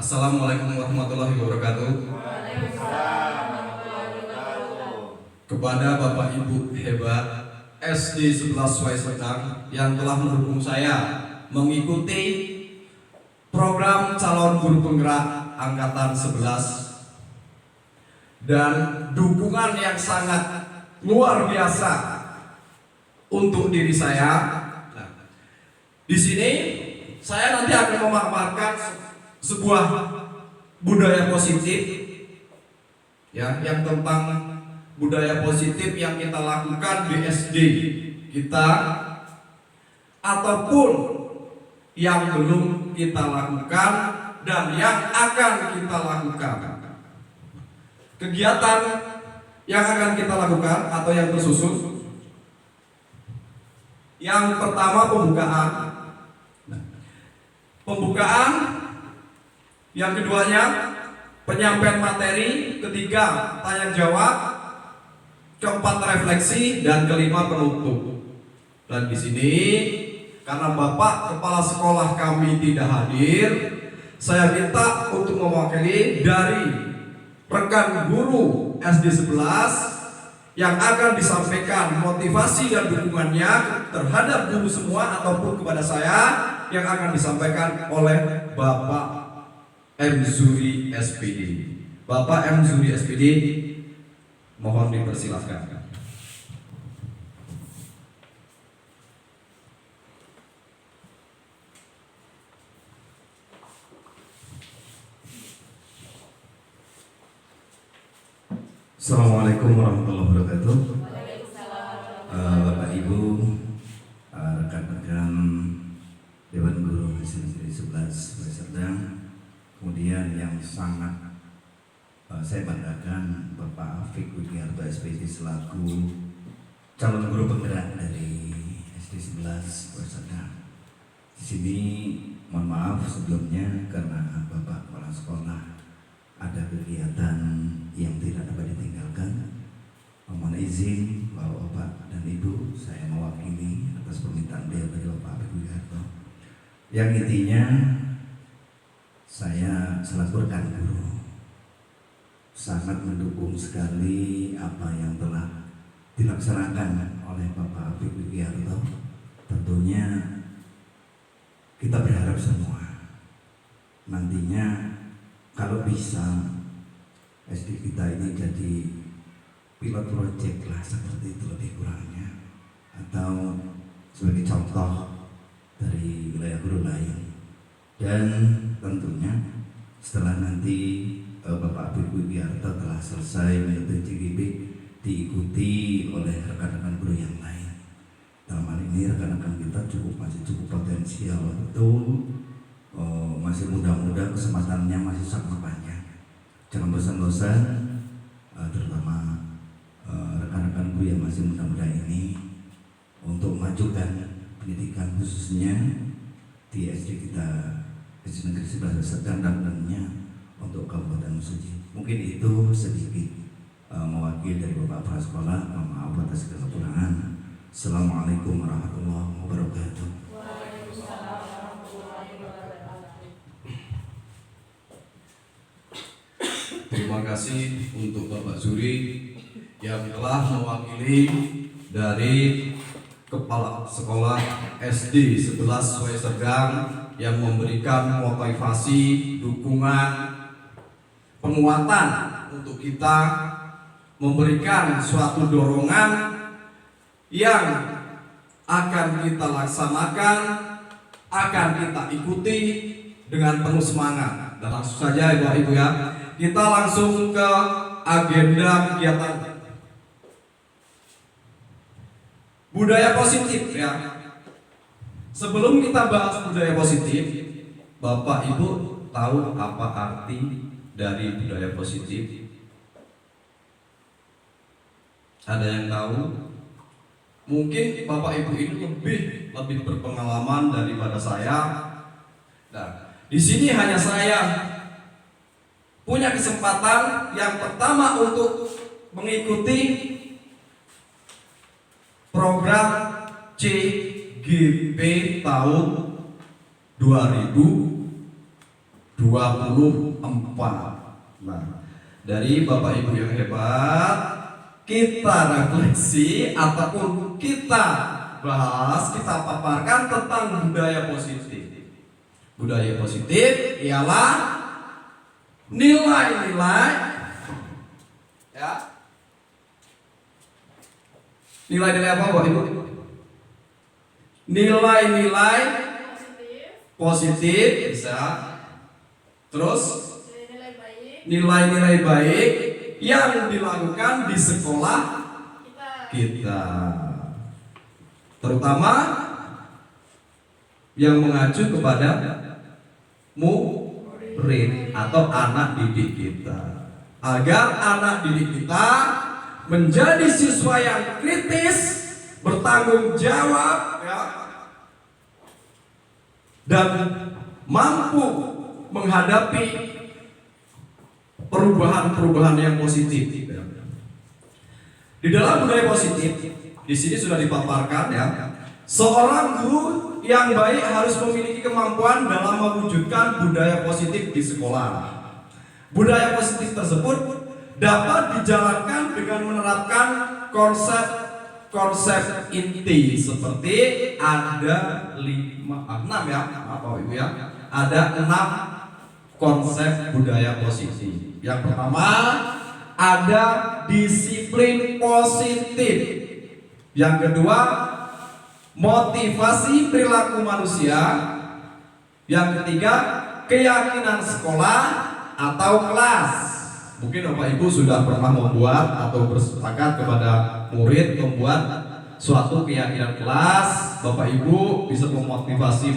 Assalamualaikum warahmatullahi wabarakatuh. Kepada Bapak Ibu hebat SD 11 Waiserdang yang telah mendukung saya mengikuti program calon guru penggerak angkatan 11 dan dukungan yang sangat luar biasa untuk diri saya. Nah, di sini saya nanti akan memaparkan sebuah budaya positif ya, yang tentang budaya positif yang kita lakukan di SD kita ataupun yang belum kita lakukan dan yang akan kita lakukan. Kegiatan yang akan kita lakukan atau yang tersusun, yang pertama pembukaan, yang keduanya penyampaian materi, ketiga tanya jawab, keempat refleksi, dan kelima penutup. Dan di sini karena Bapak Kepala Sekolah kami tidak hadir, saya minta untuk mewakili dari rekan guru SD 11 yang akan disampaikan motivasi dan dukungannya terhadap guru semua ataupun kepada saya yang akan disampaikan oleh Bapak M. Zuri SPD. Bapak M. Zuri SPD, mohon dipersilakan. Assalamualaikum warahmatullahi wabarakatuh. Bapak Ibu, rekan-rekan Dewan Guru SD 11 Waiserdang, kemudian yang sangat saya banggakan Bapak Afik Widiarto SPD selaku calon guru penggerak dari SD 11 Waiserdang. Di sini mohon maaf sebelumnya karena Bapak Kepala Sekolah ada kegiatan yang tidak dapat ditinggalkan. Mohon izin bahwa Bapak dan Ibu saya mewakili atas permintaan beliau dari Bapak Afik Widiarto. Yang intinya saya selaku rekan guru sangat mendukung sekali apa yang telah dilaksanakan oleh Bapak Afik Widiarto. Tentunya kita berharap semua nantinya kalau bisa SD kita ini jadi pilot project lah, seperti itu lebih kurangnya, atau sebagai contoh dari wilayah guru lain. Dan tentunya setelah nanti Bapak Afik Widiarto telah selesai mengikuti CGP, diikuti oleh rekan-rekan guru yang lain. Dalam hal ini rekan-rekan kita masih cukup potensial, betul, masih muda-muda, kesempatannya masih sangat banyak. Jangan bosan-bosan, terutama rekan-rekan guru yang masih muda-muda ini, untuk memajukan pendidikan khususnya di SD kita, SD Negeri 11 Waiserdang, dan tentunya untuk Kabupaten Mesuji. Mungkin itu sedikit mewakili dari Bapak Kepala Sekolah. Mohon maaf atas kekurangan. Assalamualaikum warahmatullahi wabarakatuh. Terima kasih untuk Bapak Zuri yang telah mewakili dari Kepala Sekolah SD 11 Waiserdang yang memberikan motivasi, dukungan, penguatan untuk kita, memberikan suatu dorongan yang akan kita laksanakan, akan kita ikuti dengan penuh semangat. Dan langsung saja Ibu ya, kita langsung ke agenda kegiatan. Budaya positif ya. Sebelum kita bahas budaya positif, Bapak Ibu tahu apa arti dari budaya positif? Ada yang tahu? Mungkin Bapak Ibu ini lebih berpengalaman daripada saya. Nah, di sini hanya saya punya kesempatan yang pertama untuk mengikuti program CGP tahun 2020 24. Nah, dari Bapak Ibu yang hebat, kita refleksi ataupun kita bahas, kita paparkan tentang budaya positif. Budaya positif ialah nilai-nilai, ya. Nilai-nilai apa, Bapak Ibu? Nilai-nilai positif bisa. Terus nilai-nilai baik yang dilakukan di sekolah kita, terutama yang mengacu kepada murid atau anak didik kita, agar anak didik kita menjadi siswa yang kritis, bertanggung jawab, ya, dan mampu menghadapi perubahan-perubahan yang positif. Di dalam budaya positif, di sini sudah dipaparkan, ya, seorang guru yang baik harus memiliki kemampuan dalam mewujudkan budaya positif di sekolah. Budaya positif tersebut dapat dijalankan dengan menerapkan konsep inti seperti ada 6 ya, Bapak Ibu ya. Ada 6 konsep budaya positif. Yang pertama, ada disiplin positif. Yang kedua, motivasi perilaku manusia. Yang ketiga, keyakinan sekolah atau kelas. Mungkin Bapak Ibu sudah pernah membuat atau bersepakat kepada murid membuat suatu keyakinan kelas. Bapak Ibu bisa memotivasi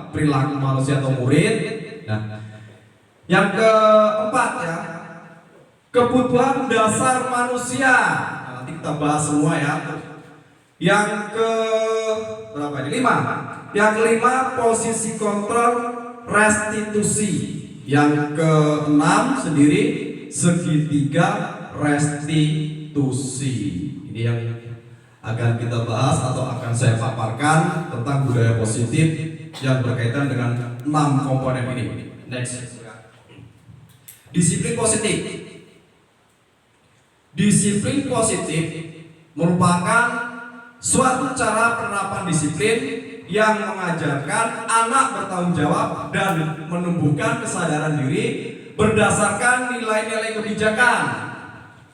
perilaku manusia atau murid. Nah, yang keempat, ya, kebutuhan dasar manusia. Nah, nanti kita bahas semua, ya. Yang ke berapa ini? 5. Yang kelima, posisi kontrol restitusi. Yang ke-6 sendiri, segitiga restitusi. Ini yang akan kita bahas atau akan saya paparkan tentang budaya positif yang berkaitan dengan 6 komponen ini. Next. Disiplin positif. Disiplin positif merupakan suatu cara penerapan disiplin yang mengajarkan anak bertanggung jawab dan menumbuhkan kesadaran diri berdasarkan nilai-nilai kebijakan.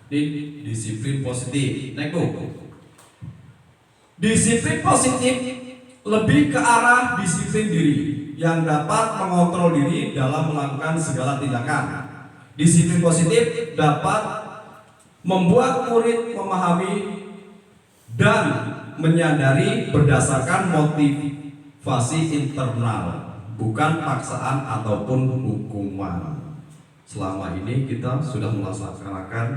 Disiplin positif. Next. Disiplin positif lebih ke arah disiplin diri yang dapat mengontrol diri dalam melakukan segala tindakan. Disiplin positif dapat membuat murid memahami dan menyadari berdasarkan motivasi internal, bukan paksaan ataupun hukuman. Selama ini kita sudah melaksanakan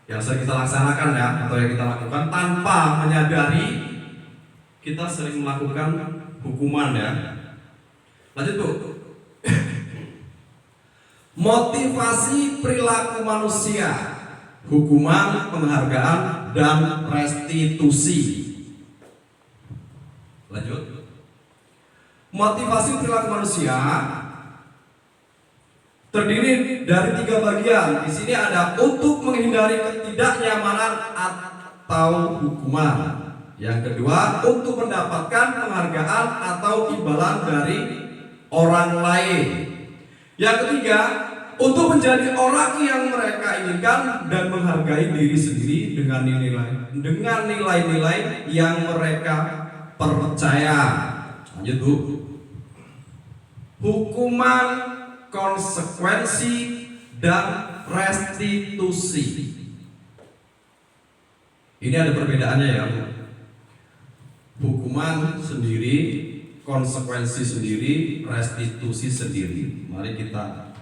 yang sering kita laksanakan, ya, atau yang kita lakukan tanpa menyadari kita sering melakukan hukuman, ya. Lanjut, Bu. Motivasi perilaku manusia, hukuman, penghargaan, dan restitusi. Lanjut. Motivasi perilaku manusia terdiri dari 3 bagian. Di sini ada untuk menghindari ketidaknyamanan atau hukuman. Yang kedua, untuk mendapatkan penghargaan atau imbalan dari orang lain. Yang ketiga, untuk menjadi orang yang mereka inginkan dan menghargai diri sendiri dengan nilai-nilai yang mereka percaya. Lanjut, Bu. Hukuman, konsekuensi, dan restitusi. Ini ada perbedaannya, ya, Bu. Hukuman sendiri, konsekuensi sendiri, restitusi sendiri. Mari kita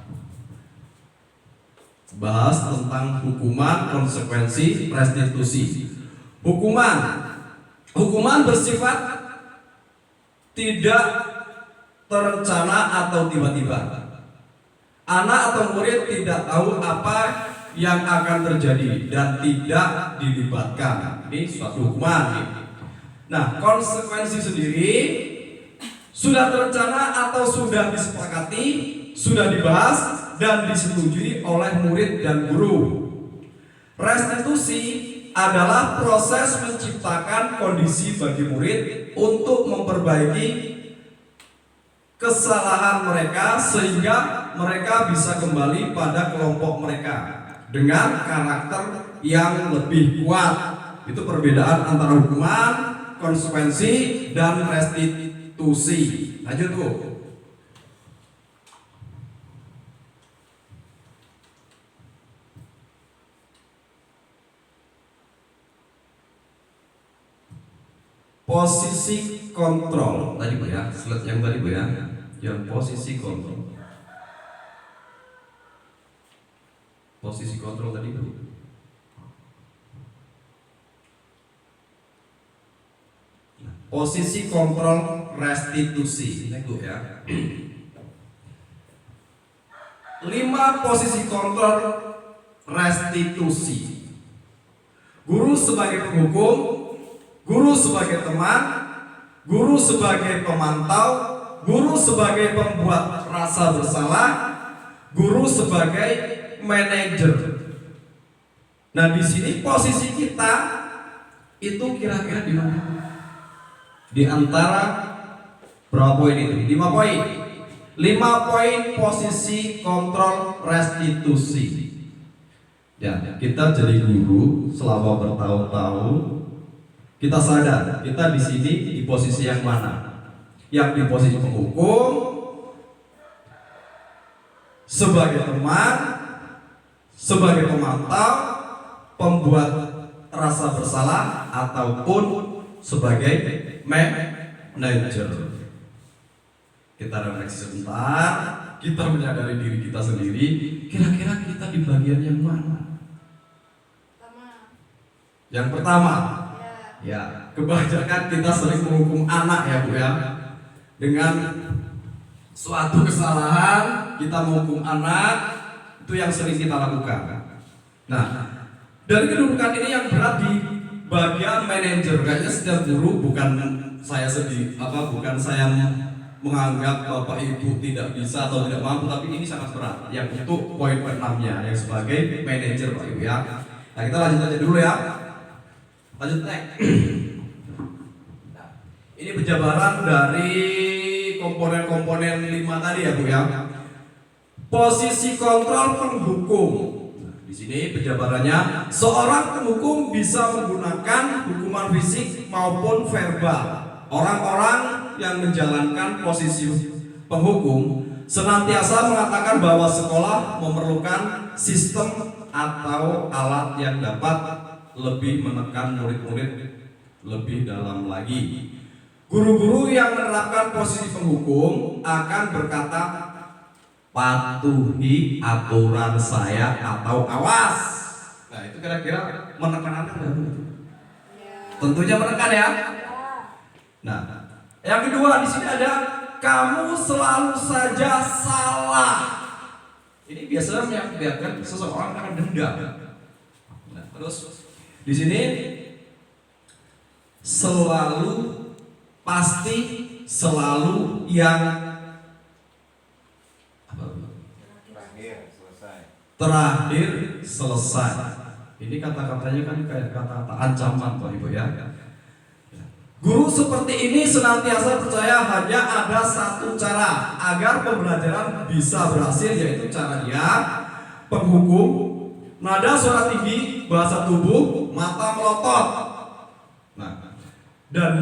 bahas tentang hukuman, konsekuensi, restitusi. Hukuman bersifat tidak terencana atau tiba-tiba. Anak atau murid tidak tahu apa yang akan terjadi dan tidak dilibatkan. Ini suatu hukuman. Nah, konsekuensi sendiri sudah terencana atau sudah disepakati sudah dibahas dan disetujui oleh murid dan guru. Restitusi adalah proses menciptakan kondisi bagi murid untuk memperbaiki kesalahan mereka sehingga mereka bisa kembali pada kelompok mereka dengan karakter yang lebih kuat. Itu perbedaan antara hukuman, konsekuensi, dan restitusi. Lanjut Bu. Posisi kontrol tadi Bu ya, slide yang tadi Bu ya, yang posisi kontrol. Posisi kontrol tadi Bu. Posisi kontrol restitusi. Ini Bu ya. 5 posisi kontrol restitusi. Guru sebagai penghukum, guru sebagai teman, guru sebagai pemantau, guru sebagai pembuat rasa bersalah, guru sebagai manajer. Nah, di sini posisi kita itu kira-kira di mana? Di antara berapa poin itu? 5 poin. 5 poin posisi kontrol restitusi. Ya, kita jadi guru selama bertahun-tahun, kita sadar kita di sini di posisi yang mana? Yang di posisi penghukum, sebagai teman, sebagai pemantau, pembuat rasa bersalah, ataupun sebagai manajer. Kita refleksi sebentar, kita menyadari diri kita sendiri, kira-kira kita di bagian yang mana? Yang pertama, ya, kebanyakan kita sering menghukum anak ya Bu ya. Dengan suatu kesalahan kita menghukum anak, itu yang sering kita lakukan. Nah, dari kedudukan ini yang berat di bagian manajer. Kayaknya setiap guru, bukan saya bukan saya menganggap Bapak Ibu tidak bisa atau tidak mampu, tapi ini sangat berat. Yang untuk poin ke-6-nya yang sebagai manajer Pak Ibu ya. Nah, kita lanjut aja dulu ya. Lanjut next. Nah, ini penjabaran dari komponen-komponen 5 tadi ya Bu ya. Posisi kontrol penghukum. Nah, di sini penjabarannya, seorang penghukum bisa menggunakan hukuman fisik maupun verbal. Orang-orang yang menjalankan posisi penghukum senantiasa mengatakan bahwa sekolah memerlukan sistem atau alat yang dapat lebih menekan murid-murid lebih dalam lagi. Guru-guru yang menerapkan posisi penghukum akan berkata, patuhi aturan saya atau awas. Nah, itu kira-kira menekan Anda nggak? Tentunya menekan ya. Nah, yang kedua di sini ada kamu selalu saja salah. Ini biasanya mengakibatkan seseorang akan dendam. Nah, terus di sini selalu, pasti, selalu, yang terakhir selesai. Ini kata-katanya kan kayak kata-kata ancaman Pak Ibu ya. Guru seperti ini senantiasa percaya hanya ada satu cara agar pembelajaran bisa berhasil, yaitu cara dia penghukum, nada suara tinggi, bahasa tubuh, mata melotot. Nah, dan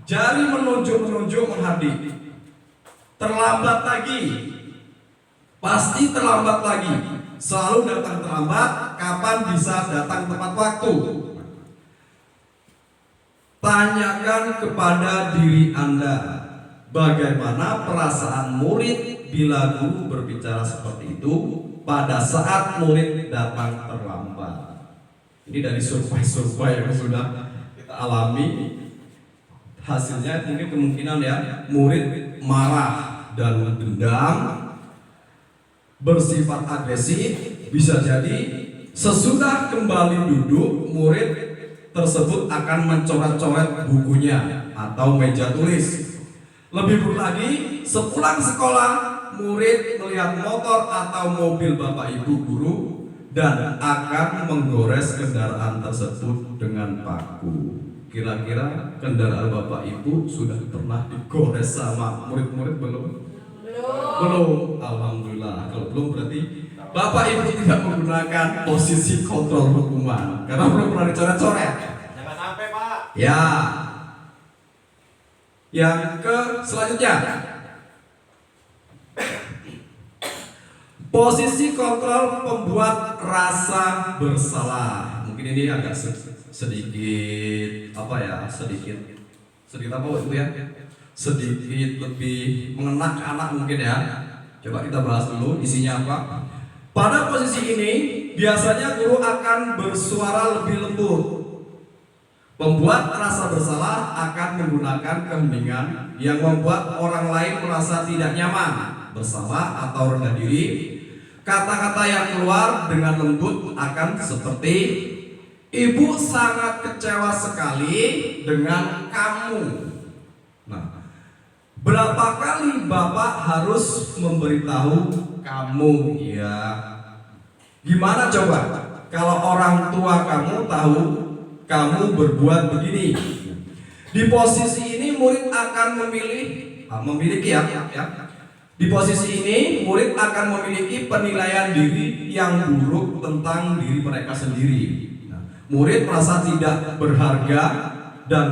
jari menunjuk menghadik. Terlambat lagi, pasti terlambat lagi. Selalu datang terlambat, kapan bisa datang tepat waktu. Tanyakan kepada diri Anda, bagaimana perasaan murid bila guru berbicara seperti itu pada saat murid datang terlambat. Ini dari survei yang sudah kita alami. Hasilnya mungkin kemungkinan ya, murid marah dan dendam, bersifat agresif. Bisa jadi sesudah kembali duduk, murid tersebut akan mencoret-coret bukunya atau meja tulis. Lebih buruk lagi, sepulang sekolah murid melihat motor atau mobil Bapak Ibu guru dan akan menggores kendaraan tersebut dengan paku. Kira-kira kendaraan Bapak Ibu sudah pernah digores sama murid-murid belum? Belum. Alhamdulillah. Kalau belum berarti Bapak Ibu tidak menggunakan posisi kontrol hukuman karena belum pernah dicoret-coret. Jangan sampai, Pak. Ya. Yang ke selanjutnya. Posisi kontrol pembuat rasa bersalah. Mungkin ini agak sedikit apa ya? Sedikit apa itu ya? Sedikit lebih mengenak anak mungkin ya. Coba kita bahas dulu isinya apa. Pada posisi ini biasanya guru akan bersuara lebih lembut. Pembuat rasa bersalah akan menggunakan keheningan yang membuat orang lain merasa tidak nyaman, bersalah atau rendah diri. Kata-kata yang keluar dengan lembut akan seperti, "Ibu sangat kecewa sekali dengan kamu." Nah, berapa kali Bapak harus memberitahu kamu ya? Gimana coba kalau orang tua kamu tahu kamu berbuat begini? Di posisi ini murid akan memiliki ya. Di posisi ini murid akan memiliki penilaian diri yang buruk tentang diri mereka sendiri. Murid merasa tidak berharga dan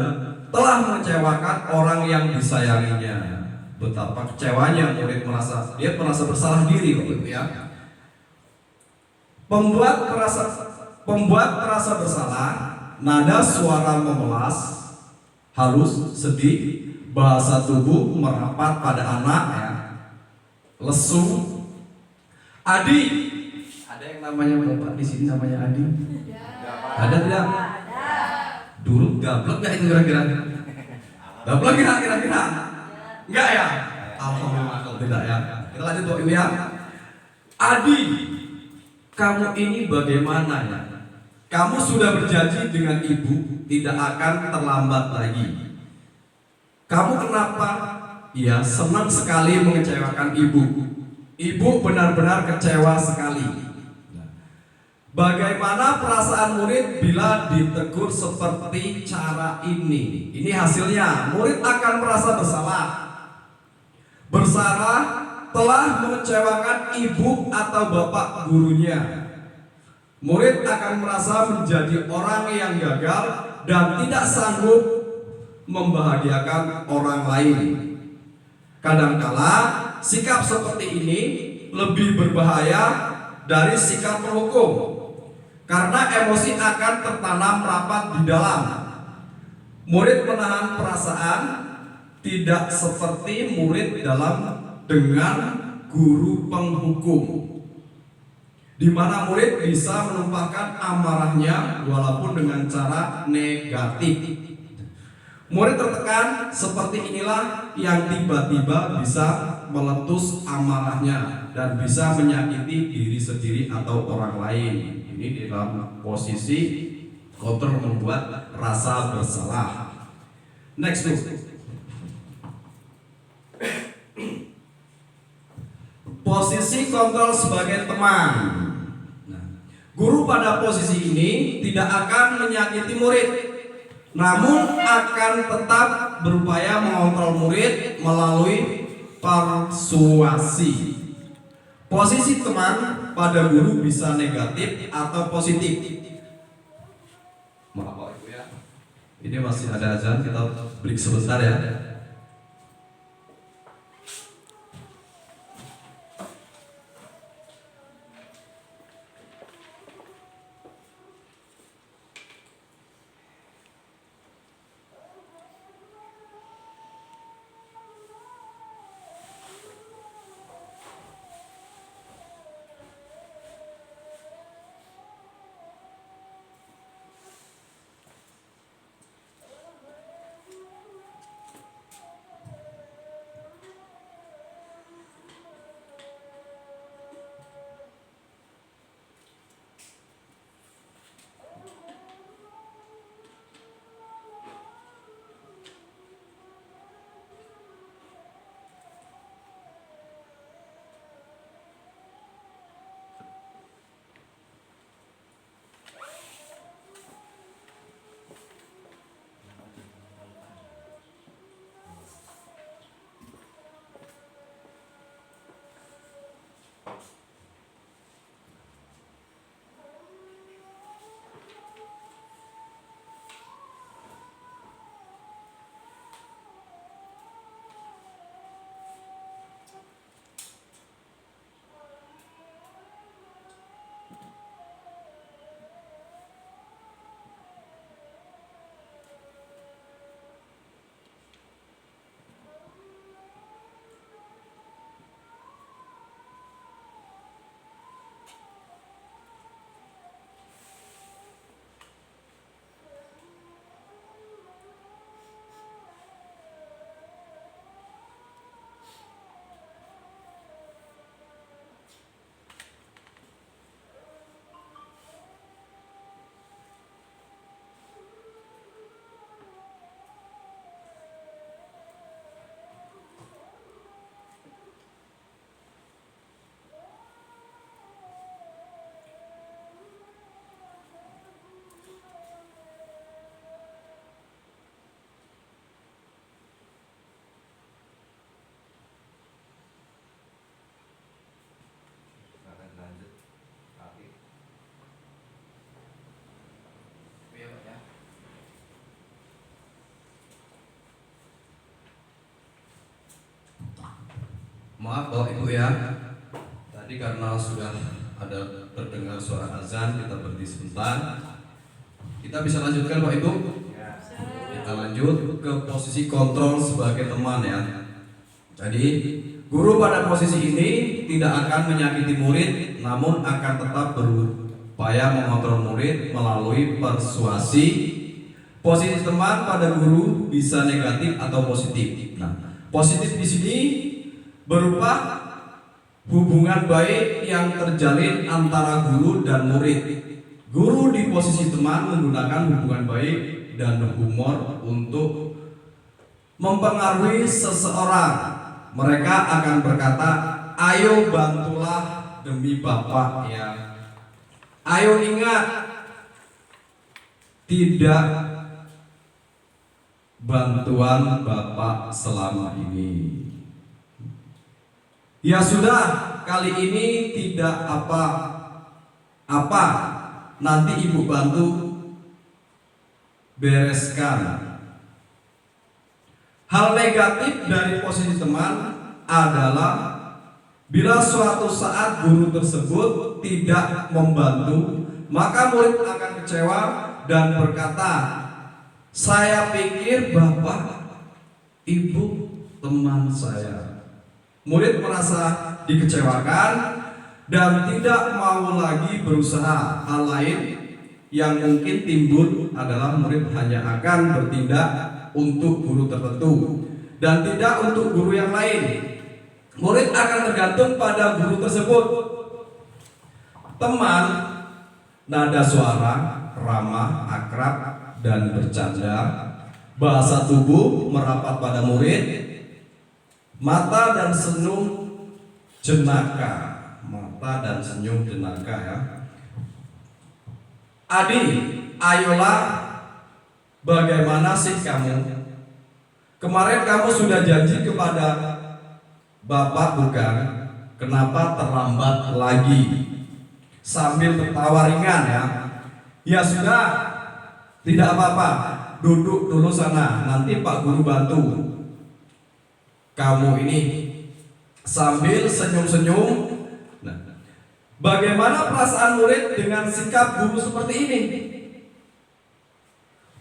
telah mengecewakan orang yang disayanginya. Betapa kecewanya murid merasa bersalah diri begitu ya. Pembuat merasa bersalah, nada suara memelas, halus, sedih, bahasa tubuh merapat pada anak ya. Lesu. Adi. Ada yang namanya Bapak di sini namanya Adi? Ada tidak? Dulu gablek nggak itu kira-kira? Gablek nggak kira-kira? Enggak ya? Alhamdulillah kalau tidak ya. Kita lanjut Bapak Ibu ya. Adi, kamu ini bagaimana ya? Kamu sudah berjanji dengan ibu tidak akan terlambat lagi. Kamu kenapa? Ya, senang sekali mengecewakan ibu. Ibu benar-benar kecewa sekali. Bagaimana perasaan murid bila ditegur seperti cara ini? Ini hasilnya, murid akan merasa bersalah. Bersalah telah mengecewakan ibu atau bapak gurunya. Murid akan merasa menjadi orang yang gagal dan tidak sanggup membahagiakan orang lain. Kadangkala sikap seperti ini lebih berbahaya dari sikap penghukum karena emosi akan tertanam rapat di dalam. Murid menahan perasaan tidak seperti murid dengan guru penghukum, di mana murid bisa menumpahkan amarahnya walaupun dengan cara negatif. Murid tertekan seperti inilah yang tiba-tiba bisa meletus amarahnya dan bisa menyakiti diri sendiri atau orang lain. Ini dalam posisi kontrol membuat rasa bersalah. Next please. Posisi kontrol sebagai teman. Guru pada posisi ini tidak akan menyakiti murid, namun akan tetap berupaya mengontrol murid melalui persuasi. Posisi teman pada guru bisa negatif atau positif. Maaf Pak Ibu ya. Ini masih ada azan, kita break sebentar ya. Maaf Bapak Ibu ya, tadi karena sudah ada terdengar suara azan, kita berhenti sebentar. Kita bisa lanjutkan Bapak Ibu? Kita lanjut ke posisi kontrol sebagai teman ya. Jadi guru pada posisi ini tidak akan menyakiti murid, namun akan tetap berupaya mengontrol murid melalui persuasi. Posisi teman pada guru bisa negatif atau positif. Nah, positif di sini berupa hubungan baik yang terjalin antara guru dan murid. Guru di posisi teman menggunakan hubungan baik dan humor untuk mempengaruhi seseorang. Mereka akan berkata, ayo bantulah demi Bapak ya. Ayo ingat, tidak bantuan Bapak selama ini. Ya sudah, kali ini tidak apa-apa. Nanti Ibu bantu bereskan. Hal negatif dari posisi teman adalah bila suatu saat guru tersebut tidak membantu, maka murid akan kecewa dan berkata, saya pikir Bapak, Ibu teman saya. Murid merasa dikecewakan dan tidak mau lagi berusaha. Hal lain yang mungkin timbul adalah murid hanya akan bertindak untuk guru tertentu dan tidak untuk guru yang lain. Murid akan tergantung pada guru tersebut. Teman, nada suara, ramah, akrab, dan bercanda. Bahasa tubuh merapat pada murid. Mata dan senyum jenaka. Mata dan senyum jenaka ya. Adi, ayolah, bagaimana sih kamu? Kemarin kamu sudah janji kepada Bapak bukan? Kenapa terlambat lagi? Sambil tertawa ringan ya. Ya sudah, tidak apa-apa. Duduk dulu sana, nanti Pak Guru bantu. Kamu ini sambil senyum-senyum. Nah, bagaimana perasaan murid dengan sikap guru seperti ini?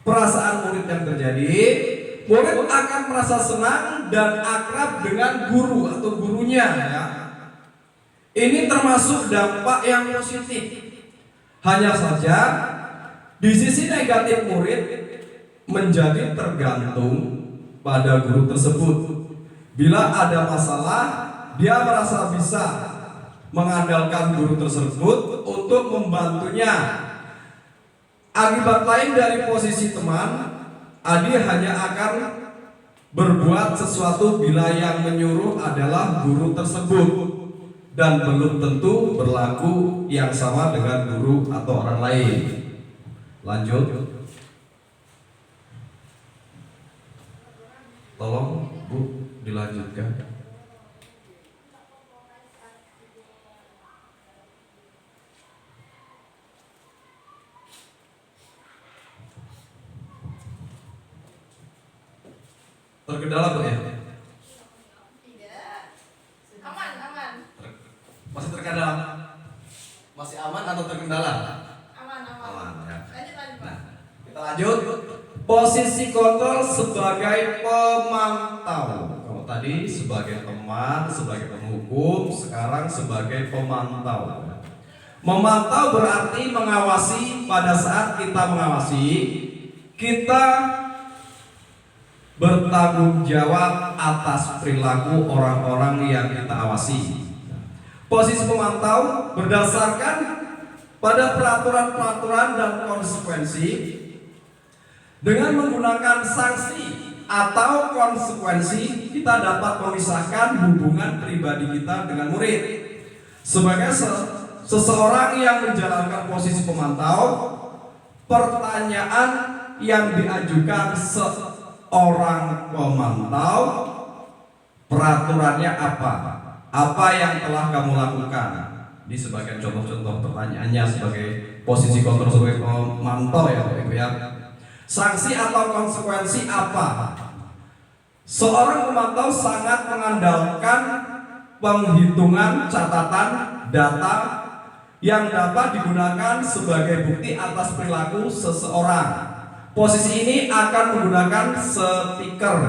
Perasaan murid yang terjadi, murid akan merasa senang dan akrab dengan guru atau gurunya ya. Ini termasuk dampak yang positif. Hanya saja di sisi negatif murid menjadi tergantung pada guru tersebut. Bila ada masalah, dia merasa bisa mengandalkan guru tersebut untuk membantunya. Akibat lain dari posisi teman, Adi hanya akan berbuat sesuatu bila yang menyuruh adalah guru tersebut dan belum tentu berlaku yang sama dengan guru atau orang lain. Lanjut. Tolong Bu dilanjutkan. Terkendala Bu ya? Tidak. Aman. Masih terkendala? Masih aman atau terkendala? Aman. Aman ya. Lanjut. Nah, kita lanjut. Posisi kontrol sebagai pemantau. Kalau tadi sebagai teman, sebagai penghukum, sekarang sebagai pemantau. Memantau berarti mengawasi. Pada saat kita mengawasi, kita bertanggung jawab atas perilaku orang-orang yang kita awasi. Posisi pemantau berdasarkan pada peraturan-peraturan dan konsekuensi. Dengan menggunakan sanksi atau konsekuensi, kita dapat memisahkan hubungan pribadi kita dengan murid. Sebagai seseorang yang menjalankan posisi pemantau, pertanyaan yang diajukan seorang pemantau, peraturannya apa? Apa yang telah kamu lakukan? Ini sebagai contoh-contoh pertanyaannya sebagai posisi kontrol sebagai pemantau ya Bapak Ibu ya. Sanksi atau konsekuensi apa? Seorang pemantau sangat mengandalkan penghitungan catatan data yang dapat digunakan sebagai bukti atas perilaku seseorang. Posisi ini akan menggunakan stiker,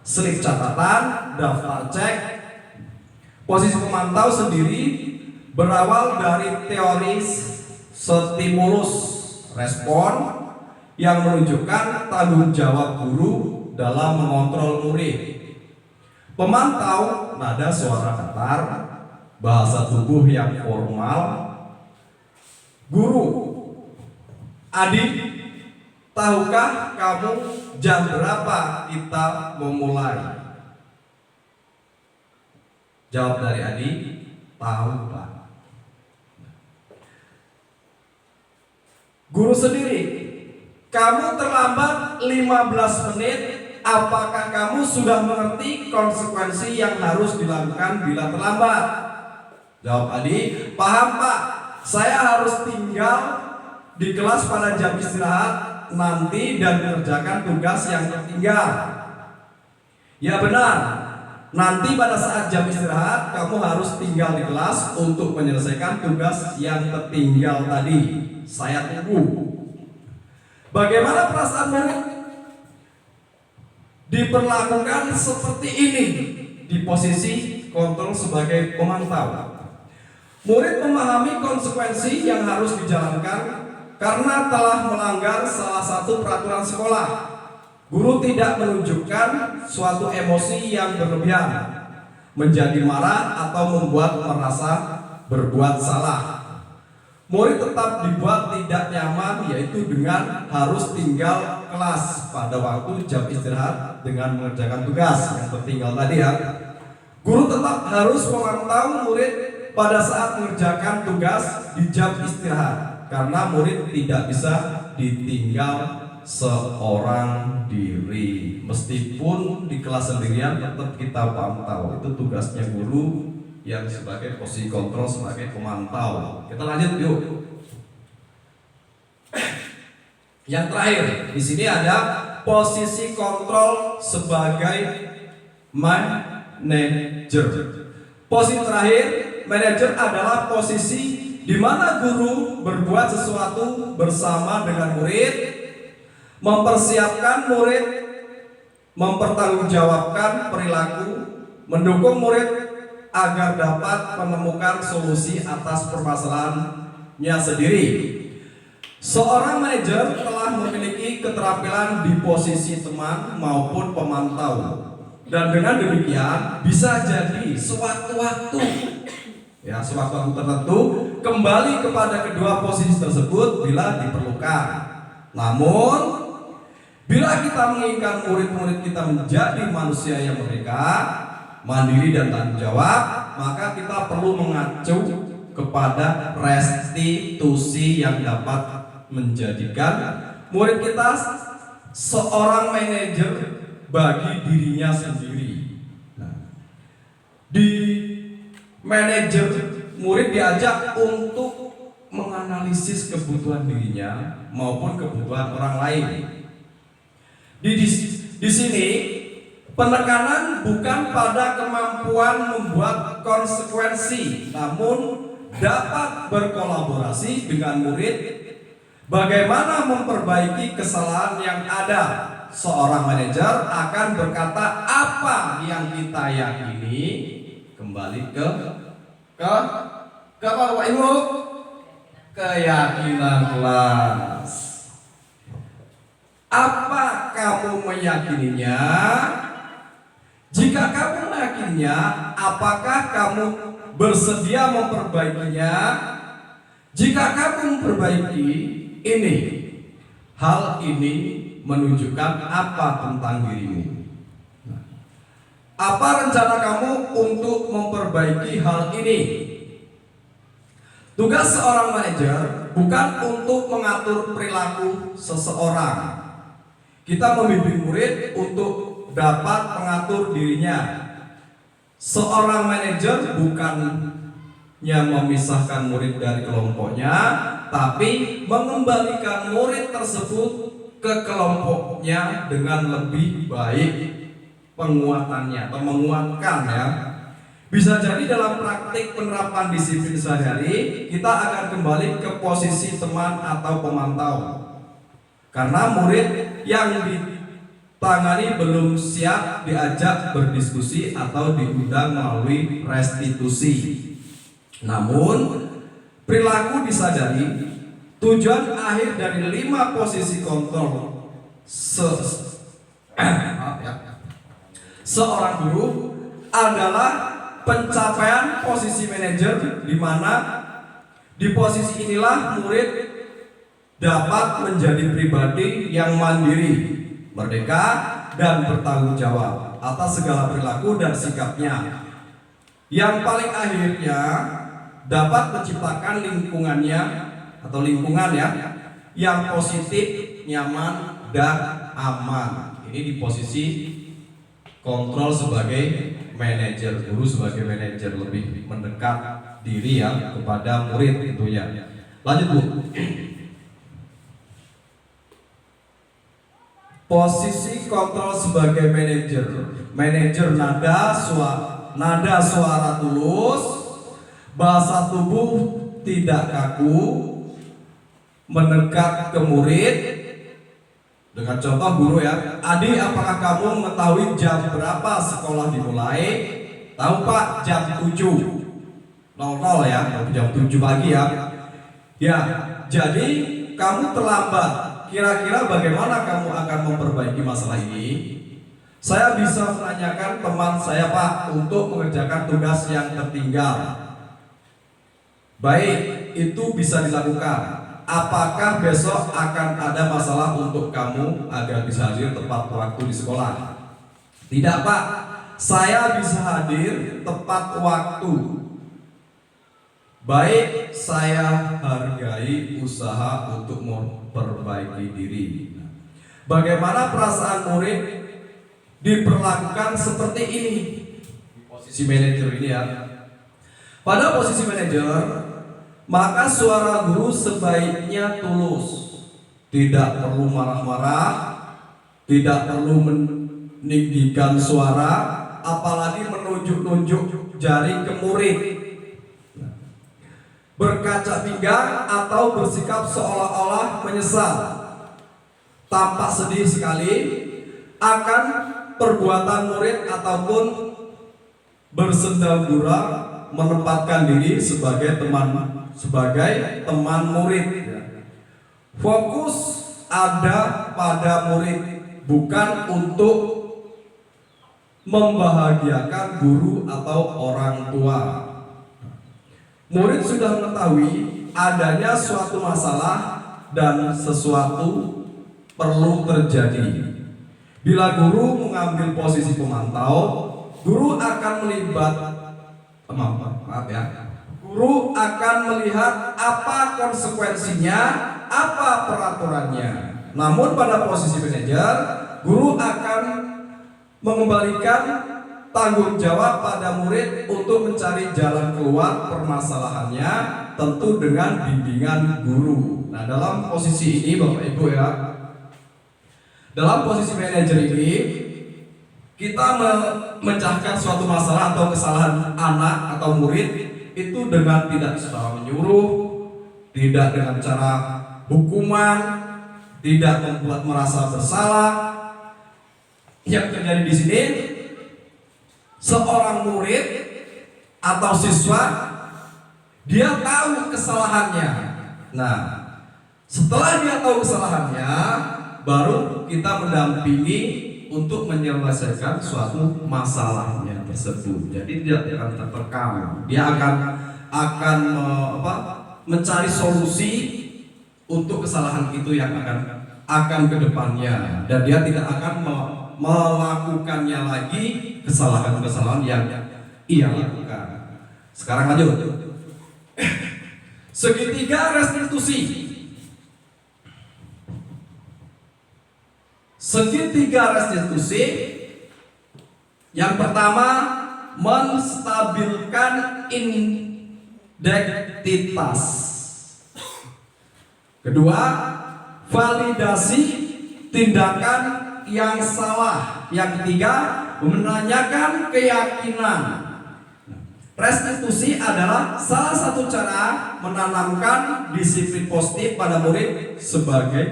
slip catatan, daftar cek. Posisi pemantau sendiri berawal dari teori stimulus respon yang menunjukkan tanggung jawab guru dalam mengontrol murid. Pemantau nada suara datar, bahasa tubuh yang formal. Guru, adik, tahukah kamu jam berapa kita memulai? Jawab dari adik, tahu Pak. Guru sendiri, kamu terlambat 15 menit. Apakah kamu sudah mengerti konsekuensi yang harus dilakukan bila terlambat? Jawab adik, paham Pak. Saya harus tinggal di kelas pada jam istirahat nanti dan mengerjakan tugas yang tertinggal. Ya benar, nanti pada saat jam istirahat kamu harus tinggal di kelas untuk menyelesaikan tugas yang tertinggal tadi. Saya tunggu. Bagaimana perasaan murid? Diperlakukan seperti ini di posisi kontrol sebagai pemantau. Murid memahami konsekuensi yang harus dijalankan karena telah melanggar salah satu peraturan sekolah. Guru tidak menunjukkan suatu emosi yang berlebihan, menjadi marah atau membuat merasa berbuat salah. Murid tetap dibuat tidak nyaman, yaitu dengan harus tinggal kelas pada waktu jam istirahat dengan mengerjakan tugas yang tertinggal tadi ya. Guru tetap harus memantau murid pada saat mengerjakan tugas di jam istirahat, karena murid tidak bisa ditinggal seorang diri. Meskipun di kelas sendirian tetap kita pantau, itu tugasnya guru yang sebagai posisi kontrol sebagai pemantau. Kita lanjut yuk. Yang terakhir di sini ada posisi kontrol sebagai manajer. Posisi terakhir, manajer adalah posisi di mana guru berbuat sesuatu bersama dengan murid, mempersiapkan murid, mempertanggungjawabkan perilaku, mendukung murid agar dapat menemukan solusi atas permasalahannya sendiri. Seorang manajer telah memiliki keterampilan di posisi teman maupun pemantau, dan dengan demikian bisa jadi sewaktu-waktu tertentu kembali kepada kedua posisi tersebut bila diperlukan. Namun bila kita menginginkan murid-murid kita menjadi manusia yang merdeka, mandiri dan tanggung jawab, maka kita perlu mengacu kepada restitusi yang dapat menjadikan murid kita seorang manajer bagi dirinya sendiri. Nah, di manajer, murid diajak untuk menganalisis kebutuhan dirinya maupun kebutuhan orang lain. Di sini penekanan bukan pada kemampuan membuat konsekuensi, namun dapat berkolaborasi dengan murid bagaimana memperbaiki kesalahan yang ada. Seorang manajer akan berkata apa yang kita yakini, kembali ke apa Bapak Ibu? Keyakinan kelas. Apa kamu meyakininya? Jika kamu meyakininya, apakah kamu bersedia memperbaikinya? Jika kamu memperbaiki ini, hal ini menunjukkan apa tentang dirimu? Apa rencana kamu untuk memperbaiki hal ini? Tugas seorang manajer bukan untuk mengatur perilaku seseorang. Kita membimbing murid untuk dapat mengatur dirinya. Seorang manajer bukannya memisahkan murid dari kelompoknya, tapi mengembalikan murid tersebut ke kelompoknya dengan lebih baik penguatannya atau menguatkan ya. Bisa jadi dalam praktik penerapan disiplin sehari-hari kita akan kembali ke posisi teman atau pemantau. Karena murid yang ditangani belum siap diajak berdiskusi atau diundang melalui restitusi. Namun perilaku disadari, tujuan akhir dari 5 posisi kontrol seorang guru adalah pencapaian posisi manajer, di mana di posisi inilah murid dapat menjadi pribadi yang mandiri, merdeka, dan bertanggung jawab atas segala perilaku dan sikapnya. Yang paling akhirnya dapat menciptakan lingkungannya atau lingkungan yang positif, nyaman, dan aman. Ini di posisi kontrol sebagai manajer, guru sebagai manajer lebih mendekat diri kepada murid tentunya. Lanjut Bu. Posisi kontrol sebagai manajer. Manajer nada suara tulus, bahasa tubuh tidak kaku, mendekat ke murid. Dengan contoh guru Adi, apakah kamu mengetahui jam berapa sekolah dimulai? Tahu Pak, jam 7.00 jam 7 pagi Ya, jadi kamu terlambat. Kira-kira bagaimana kamu akan memperbaiki masalah ini? Saya bisa menanyakan teman saya Pak untuk mengerjakan tugas yang tertinggal. Baik, itu bisa dilakukan. Apakah besok akan ada masalah untuk kamu agar bisa hadir tepat waktu di sekolah? Tidak Pak, saya bisa hadir tepat waktu. Baik, saya hargai usaha untuk memperbaiki diri. Bagaimana perasaan murid diperlakukan seperti ini? Posisi manajer ini Pada posisi manajer, maka suara guru sebaiknya tulus, tidak perlu marah-marah, tidak perlu meninggikan suara, apalagi menunjuk-nunjuk jari ke murid, berkaca pinggang atau bersikap seolah-olah menyesal, tampak sedih sekali akan perbuatan murid ataupun bersendagura menempatkan diri sebagai teman murid. Fokus ada pada murid, bukan untuk membahagiakan guru atau orang tua. Murid sudah mengetahui adanya suatu masalah dan sesuatu perlu terjadi. Bila guru mengambil posisi pemantau, guru akan Guru akan melihat apa konsekuensinya, apa peraturannya. Namun pada posisi manajer, guru akan mengembalikan tanggung jawab pada murid untuk mencari jalan keluar permasalahannya, tentu dengan bimbingan guru. Nah, dalam posisi ini Bapak Ibu dalam posisi manajer ini kita memecahkan suatu masalah atau kesalahan anak atau murid itu dengan tidak secara menyuruh, tidak dengan cara hukuman, tidak membuat merasa bersalah. Yang terjadi di sini, seorang murid atau siswa dia tahu kesalahannya. Nah, setelah dia tahu kesalahannya, baru kita mendampingi untuk menyelesaikan suatu masalahnya tersebut. Jadi dia akan tertekan, dia akan mencari solusi untuk kesalahan itu yang akan ke depannya, dan dia tidak akan melakukannya lagi kesalahan-kesalahan yang ia lakukan. Sekarang lanjut. Segitiga restitusi. Segitiga restitusi, yang pertama menstabilkan identitas, kedua validasi tindakan yang salah, yang ketiga menanyakan keyakinan. Restitusi adalah salah satu cara menanamkan disiplin positif pada murid sebagai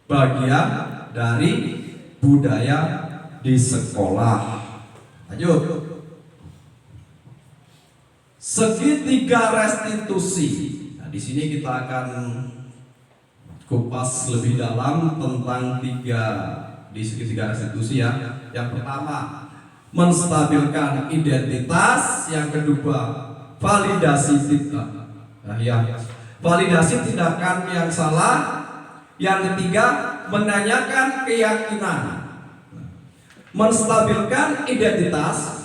bagian dari budaya di sekolah. Lanjut. Segitiga restitusi. Nah, di sini kita akan kupas lebih dalam tentang di segitiga restitusi ya. Yang pertama, menstabilkan identitas. Yang kedua, validasi tindakan yang salah. Yang ketiga, menanyakan keyakinan. Menstabilkan identitas.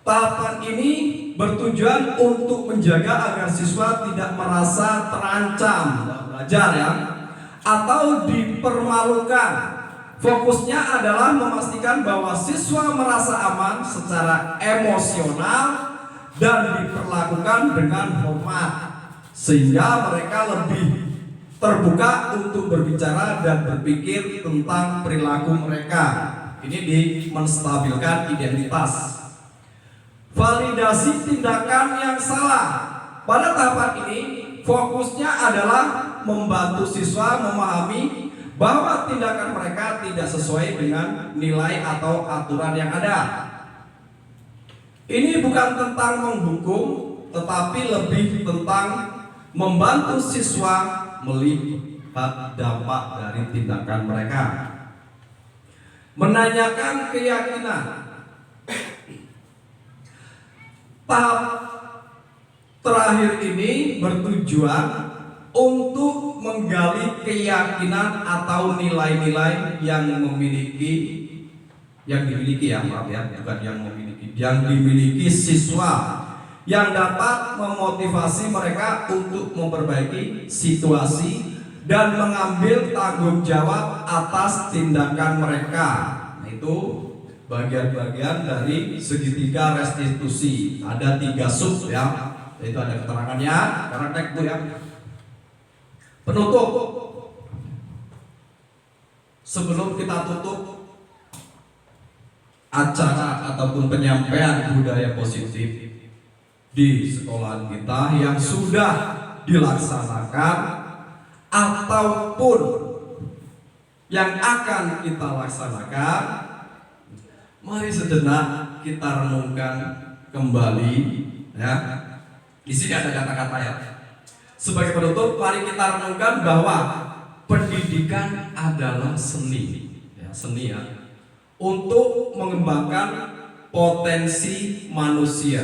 Tahapan ini bertujuan untuk menjaga agar siswa tidak merasa terancam belajar ya, atau dipermalukan. Fokusnya adalah memastikan bahwa siswa merasa aman secara emosional dan diperlakukan dengan hormat, sehingga mereka lebih terbuka untuk berbicara dan berpikir tentang perilaku mereka. Ini di menstabilkan identitas. Validasi tindakan yang salah. Pada tahapan ini fokusnya adalah membantu siswa memahami bahwa tindakan mereka tidak sesuai dengan nilai atau aturan yang ada. Ini bukan tentang menghukum, tetapi lebih tentang membantu siswa melihat dampak dari tindakan mereka. Menanyakan keyakinan. Tahap terakhir ini bertujuan untuk menggali keyakinan atau nilai-nilai yang dimiliki siswa, yang dapat memotivasi mereka untuk memperbaiki situasi dan mengambil tanggung jawab atas tindakan mereka. Nah, itu bagian-bagian dari segitiga restitusi. Ada 3 sub ya, itu ada keterangannya. Karena tek Bu ya. Penutup. Sebelum kita tutup acara ataupun penyampaian budaya positif di sekolah kita yang sudah dilaksanakan ataupun yang akan kita laksanakan, mari sejenak kita renungkan kembali ya. Di sini ada kata-kata ya. Sebagai penutup, mari kita renungkan bahwa pendidikan adalah seni ya, untuk mengembangkan potensi manusia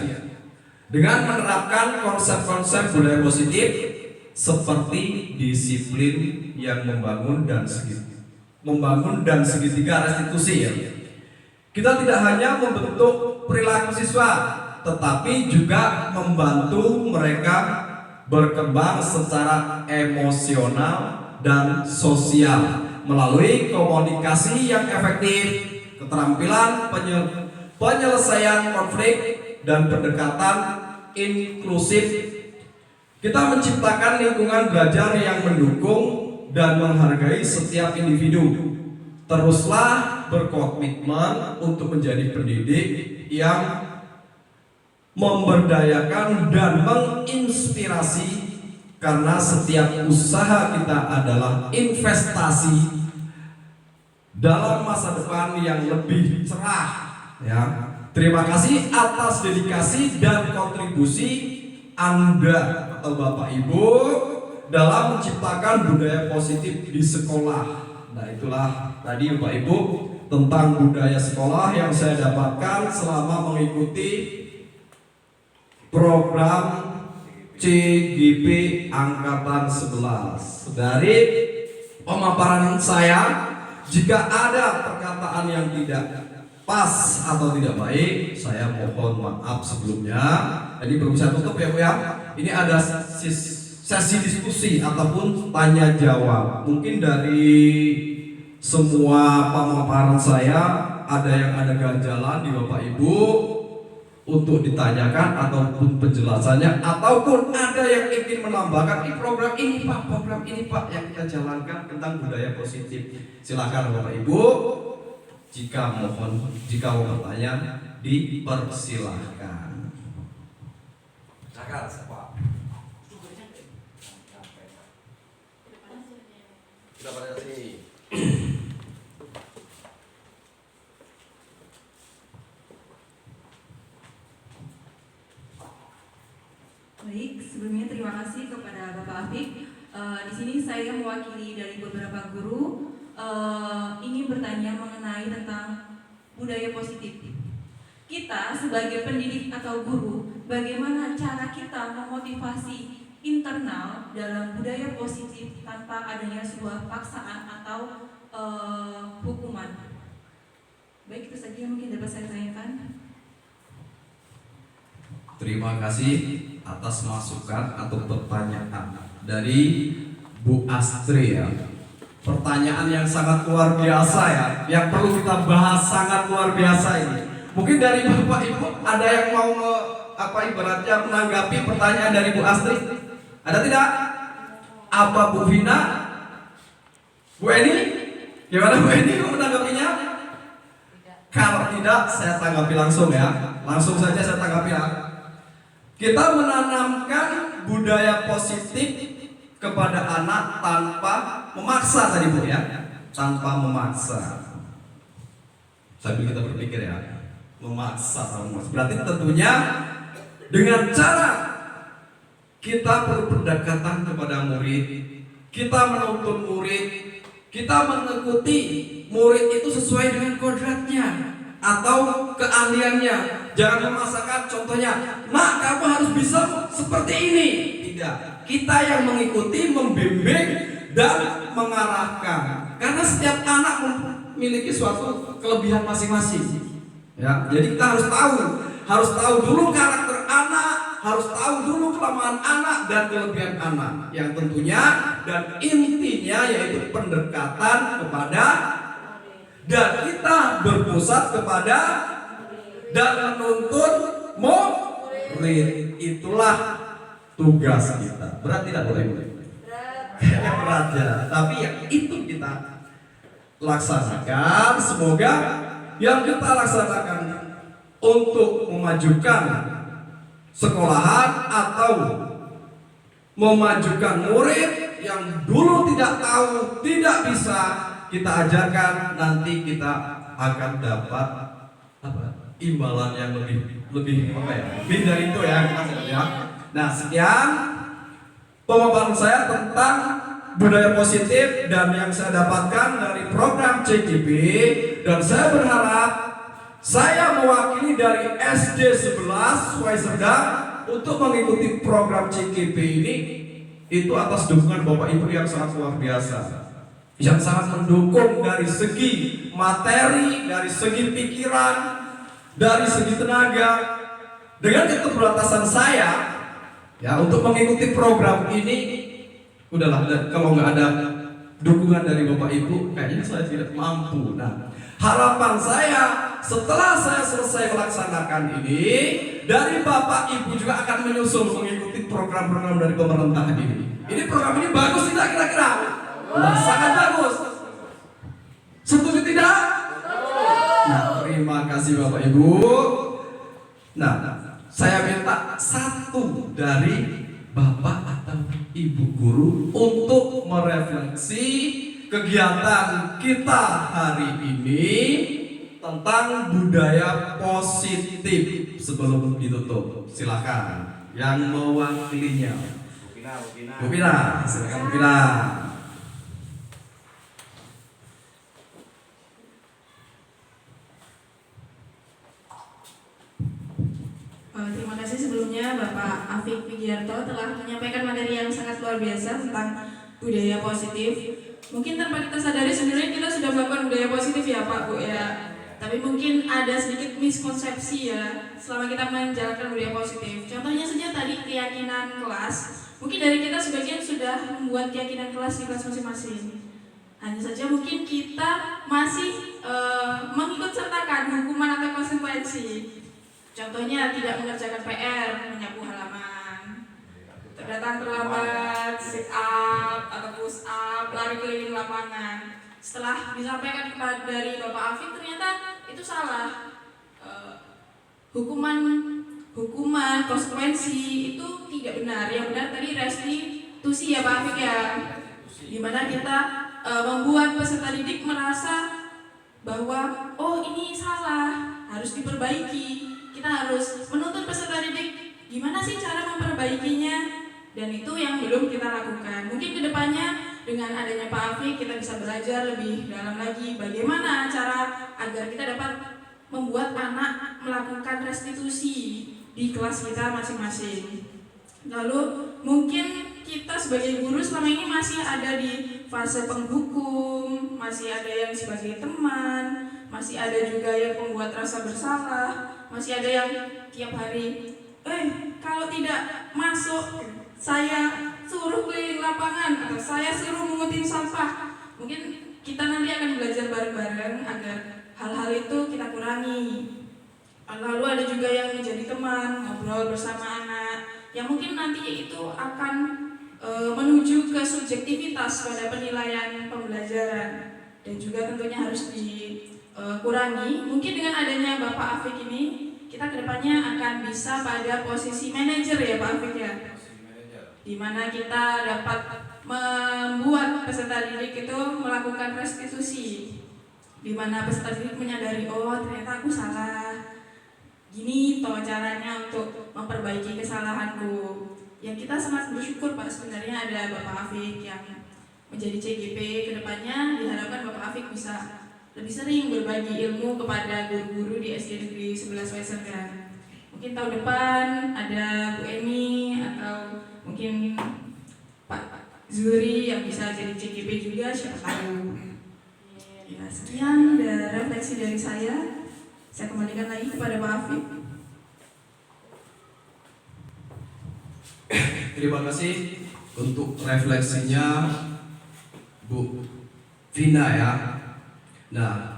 dengan menerapkan konsep-konsep budaya positif seperti disiplin yang membangun dan segitiga restitusi ya. Kita tidak hanya membentuk perilaku siswa, tetapi juga membantu mereka berkembang secara emosional dan sosial melalui komunikasi yang efektif, keterampilan penyelesaian konflik, dan pendekatan inklusif. Kita menciptakan lingkungan belajar yang mendukung dan menghargai setiap individu. Teruslah berkomitmen untuk menjadi pendidik yang memberdayakan dan menginspirasi, karena setiap usaha kita adalah investasi dalam masa depan yang lebih cerah ya. Terima kasih atas dedikasi dan kontribusi Anda atau Bapak Ibu dalam menciptakan budaya positif di sekolah. Nah, itulah tadi Bapak Ibu tentang budaya sekolah yang saya dapatkan selama mengikuti program CGP Angkatan 11. Dari pemaparan saya, jika ada perkataan yang tidak pas atau tidak baik, saya mohon maaf sebelumnya. Jadi belum saya tutup ya Bu ya. Ini ada sesi diskusi ataupun tanya jawab. Mungkin dari semua pemaparan saya ada yang ada ganjalan di Bapak Ibu untuk ditanyakan ataupun penjelasannya, ataupun ada yang ingin menambahkan program ini Pak yang kita jalankan tentang budaya positif. Silakan Bapak Ibu, jika mau bertanya dipersilahkan. Silakan, siapa? Sudah pada sini. Baik, sebelumnya terima kasih kepada Bapak Afik. Di sini saya mewakili dari beberapa guru ingin bertanya mengenai tentang budaya positif. Kita sebagai pendidik atau guru, bagaimana cara kita memotivasi internal dalam budaya positif tanpa adanya sebuah paksaan atau hukuman? Baik, itu saja yang mungkin dapat saya tanyakan. Terima kasih atas masukan atau pertanyaan dari Bu Astri ya. Pertanyaan yang sangat luar biasa ya, yang perlu kita bahas sangat luar biasa ini. Mungkin dari Bapak Ibu ada yang mau ibaratnya menanggapi pertanyaan dari Bu Astri? Ada tidak? Apa Bu Vina? Bu Eni? Gimana Bu Eni mau menanggapinya? Kalau tidak, saya tanggapi langsung ya. Langsung saja saya tanggapi ya. Kita menanamkan budaya positif kepada anak tanpa memaksa tadi Bu ya, tanpa memaksa. Sambil kita berpikir ya, memaksa. Berarti tentunya dengan cara kita perlu pendekatan kepada murid, kita menuntun murid, kita mengikuti murid itu sesuai dengan kodratnya atau keahliannya. Jangan memaksakan, contohnya, nak kamu harus bisa seperti ini. Tidak, kita yang mengikuti, membimbing dan mengarahkan. Karena setiap anak memiliki suatu kelebihan masing-masing. Ya, jadi kita harus tahu dulu karakter anak, harus tahu dulu kelemahan anak dan kelebihan anak. Yang tentunya dan intinya yaitu pendekatan kepada dan kita berpusat kepada dan menuntun murid. Itulah tugas kita. Berat tidak boleh? Berat ya. Tapi yang itu kita laksanakan. Semoga yang kita laksanakan untuk memajukan sekolahan atau memajukan murid yang dulu tidak tahu, tidak bisa, kita ajarkan, nanti kita akan dapat imbalan yang lebih dari itu ya. Nah, sekian pemaparan saya tentang budaya positif dan yang saya dapatkan dari program CKP, dan saya berharap saya mewakili dari SD 11 Swaiserda untuk mengikuti program CKP ini itu atas dukungan Bapak Ibu yang sangat luar biasa, yang sangat mendukung dari segi materi, dari segi pikiran, dari segi tenaga. Dengan keterbatasan saya ya untuk mengikuti program ini, udahlah, kalau nggak ada dukungan dari Bapak Ibu kayaknya saya tidak mampu. Nah, harapan saya setelah saya selesai melaksanakan ini, dari Bapak Ibu juga akan menyusul mengikuti program-program dari pemerintah ini. Ini program ini bagus tidak kira-kira? Nah, sangat bagus. Setuju tidak? Nah, terima kasih Bapak Ibu. Nah, saya minta satu dari Bapak atau Ibu guru untuk merefleksi kegiatan kita hari ini tentang budaya positif sebelum ditutup. Silakan yang mewakilinya. Bu Pina, silakan Bu Pina. Terima kasih sebelumnya Bapak Afik Wigiarto telah menyampaikan materi yang sangat luar biasa tentang budaya positif. Mungkin tanpa kita sadari sebenarnya kita sudah melakukan budaya positif ya Pak Bu ya. Tapi mungkin ada sedikit miskonsepsi ya selama kita menjalankan budaya positif. Contohnya saja tadi keyakinan kelas. Mungkin dari kita sebagian sudah membuat keyakinan kelas di kelas masing-masing. Hanya saja mungkin kita masih mengikut sertakan hukuman atau konsekuensi. Contohnya tidak mengerjakan PR, menyapu halaman, datang terlambat, sit up atau push up, lari keliling lapangan. Setelah disampaikan kepada dari Bapak Afif, ternyata itu salah. hukuman konsekuensi itu tidak benar. Yang benar tadi restitusi ya Pak Afik ya, dimana kita membuat peserta didik merasa bahwa oh ini salah, harus diperbaiki. Kita harus menuntut peserta didik gimana sih cara memperbaikinya, dan itu yang belum kita lakukan. Mungkin kedepannya dengan adanya Pak Afik kita bisa belajar lebih dalam lagi bagaimana cara agar kita dapat membuat anak melakukan restitusi di kelas kita masing-masing. Lalu mungkin kita sebagai guru selama ini masih ada di fase penghukum, masih ada yang sebagai teman, masih ada juga yang membuat rasa bersalah, masih ada yang tiap hari kalau tidak masuk saya suruh keliling lapangan atau saya suruh mengutin sampah. Mungkin kita nanti akan belajar bareng-bareng agar hal-hal itu kita kurangi. Lalu ada juga yang menjadi teman, ngobrol bersama anak, yang mungkin nanti itu akan menuju ke subjektivitas pada penilaian pembelajaran, dan juga tentunya harus dikurangi. Mungkin dengan adanya Bapak Afik ini, kita kedepannya akan bisa pada posisi manajer ya Pak Afik ya, di mana kita dapat membuat peserta didik itu melakukan restitusi, di mana peserta didik menyadari oh ternyata aku salah, gini toh caranya untuk memperbaiki kesalahanku. Ya kita sangat bersyukur Pak sebenarnya ada Bapak Afik yang menjadi CGP. Kedepannya diharapkan Bapak Afik bisa lebih sering berbagi ilmu kepada guru-guru di SD Negeri 11 Westergran. Mungkin tahun depan ada Bu Emi atau mungkin Pak Zuri yang bisa jadi CGP juga, siapa tahu. Ya, sekian dari refleksi dari saya. Saya kembalikan lagi kepada Pak Afik. Terima kasih untuk refleksinya Bu Vina ya. Nah,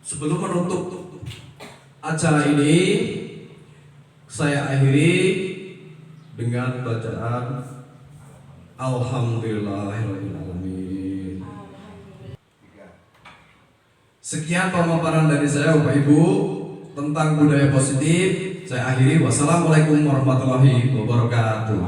sebelum menutup acara ini, saya akhiri dengan bacaan Alhamdulillahirrahmanirrahim. Sekian pemaparan dari saya Bapak Ibu tentang budaya positif. Saya akhiri. Wassalamualaikum warahmatullahi wabarakatuh.